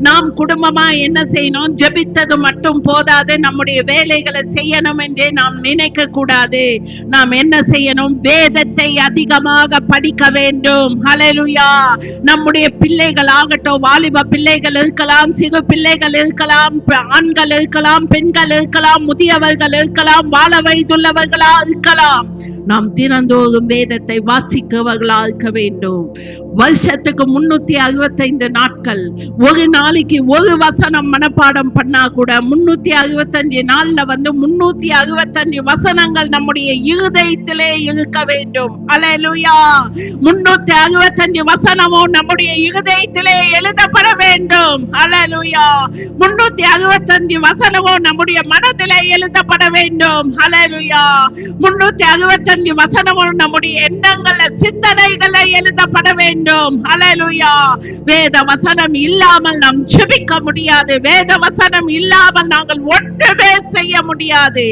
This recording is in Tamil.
நாம் குடும்பமா என்ன செய்யணும்? ஜெபித்தது மட்டும் போதாது, நம்முடைய வேலைகளை செய்யணும் என்றே நாம் நினைக்க கூடாது. நாம் என்ன செய்யணும்? வேதத்தை அதிகமாக படிக்க வேண்டும். ஹல்லேலூயா. நம்முடைய பிள்ளைகள் ஆகட்டும், வாலிப பிள்ளைகள் இருக்கலாம், சிறு பிள்ளைகள் இருக்கலாம், ஆண்கள் இருக்கலாம், பெண்கள் இருக்கலாம், முதியவர்கள் இருக்கலாம், வாழ வயதுள்ளவர்களா இருக்கலாம். நாம் தினந்தோறும் வேதத்தை வாசிக்கிறவர்களா இருக்க வேண்டும். வருஷத்துக்கு 365 நாட்கள், ஒரு நாளைக்கு ஒரு வசனம் மனப்பாடம் பண்ணா கூட 365 நாள்ல 365 வசனங்கள் நம்முடைய இருதயத்திலே இருக்க வேண்டும். அல்லேலூயா. 365 வசனமும் நம்முடைய இருதயத்திலே எழுதப்பட வேண்டும். அல்லேலூயா. 365 வசனமும் நம்முடைய மனதிலே எழுதப்பட வேண்டும். அல்லேலூயா. 365 வசனமும் நம்முடைய எண்ணங்கள, சிந்தனைகளை எழுதப்பட வேண்டும். ஹல்லேலூயா. வேத வசனம் இல்லாமல் நாம் ஜெபிக்க முடியாது. வேத வசனம் இல்லாமல் நாங்கள் ஒன்றுமே செய்ய முடியாது.